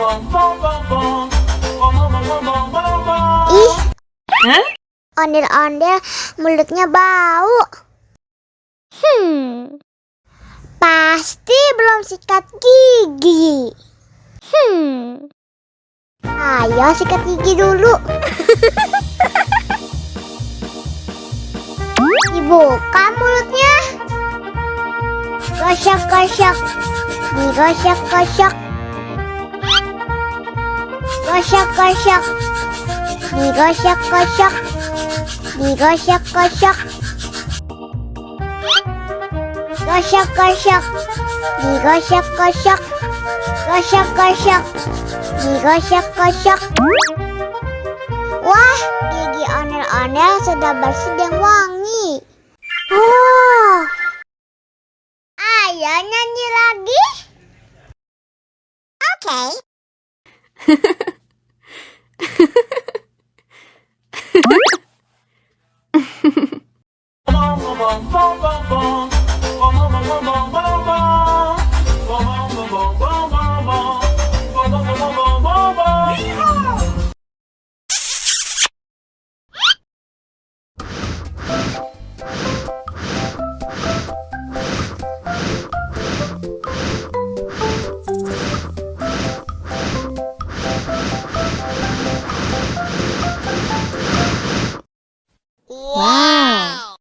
Ih, ondel-ondel mulutnya bau. Pasti belum sikat gigi. Ayo sikat gigi dulu. Dibuka mulutnya. Gosok-gosok. Digosok-gosok. Gosok-gosok. Digosok-gosok. Digosok-gosok. Gosok-gosok. Digosok-gosok. Gosok-gosok. Digosok-gosok. Wah, gigi ondel-ondel sudah bersih dan wangi. Oh, ayo nyanyi lagi. Oke. Wow.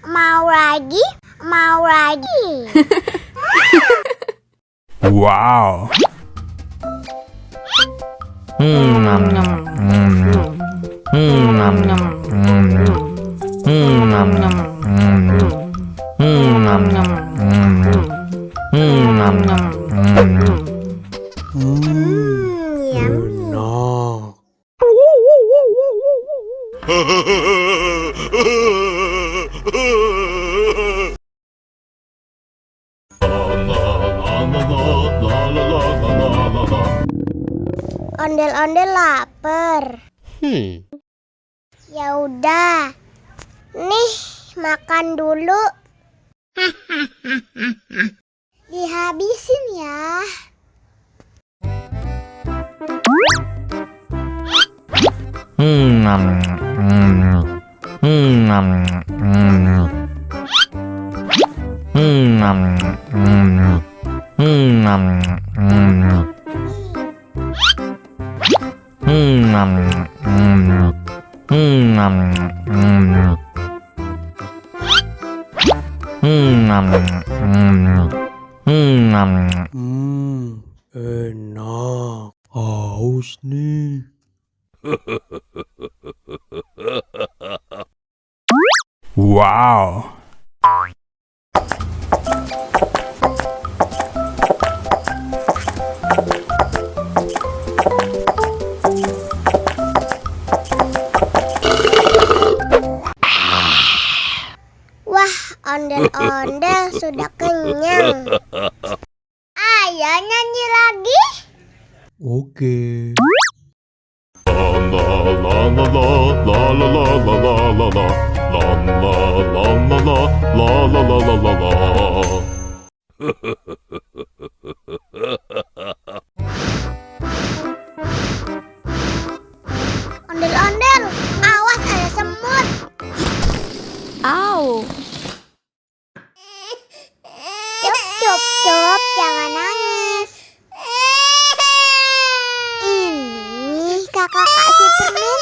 Mau lagi? Mau lagi? Wow. Ondel-ondel lapar. Ya udah. Nih, makan dulu. Dihabisin ya. Enak. Haus nih. Wow. Wah, ondel-ondel sudah kenyang. Ayo nyanyi lagi. Oke. Ondel-ondel, awas ada semut. Au. Cup, jangan nangis. Ini kakak kasih permen.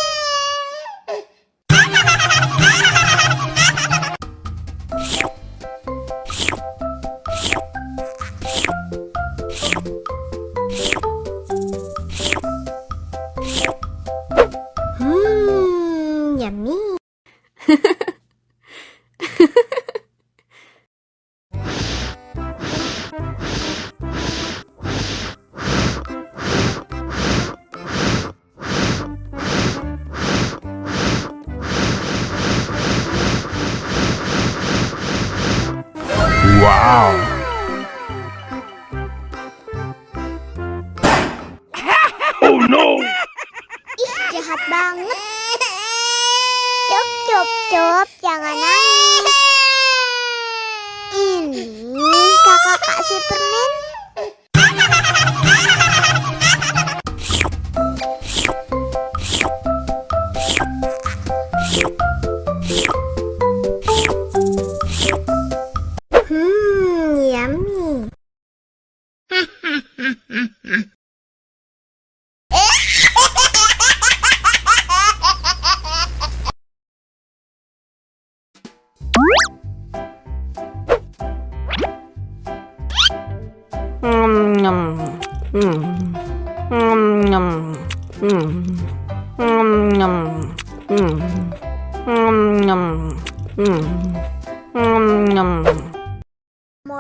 Mau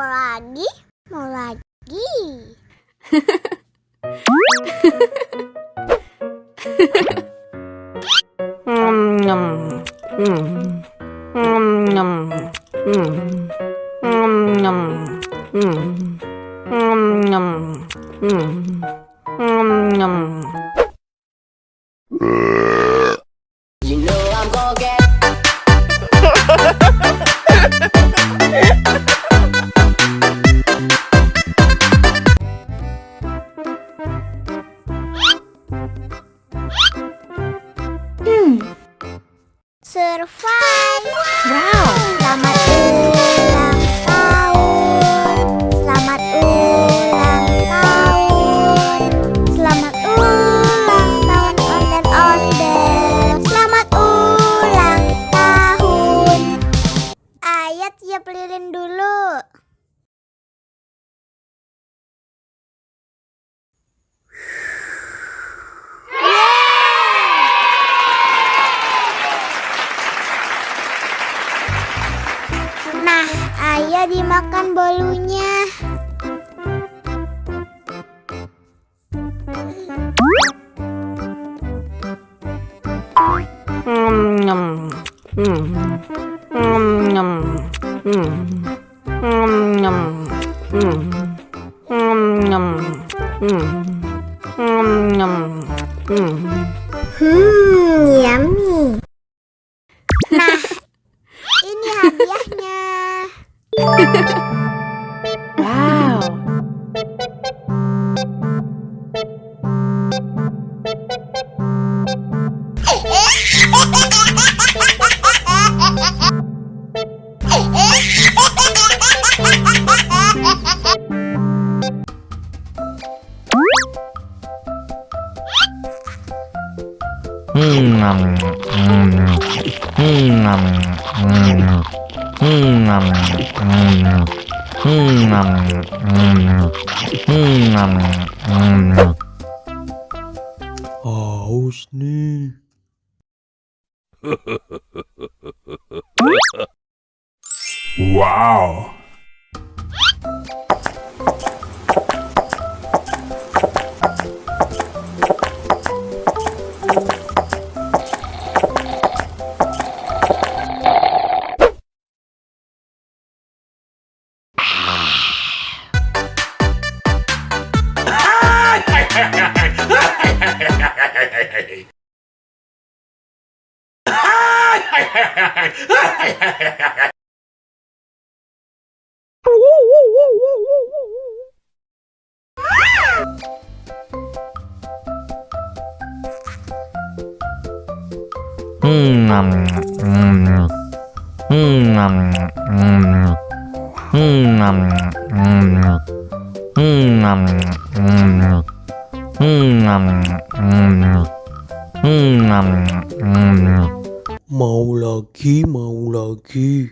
lagi? Mau lagi? You know I'm gonna get. Survive! Wow! Selamat ulang tahun! Selamat ulang tahun! Selamat ulang tahun ondel-ondel! Selamat ulang tahun! Ayo tiup lilin dulu. Nah, ayo dimakan bolunya. Yummy. Nah, ini hadiahnya. Wow. Haus nih. Wow. Mau lagi, mau lagi.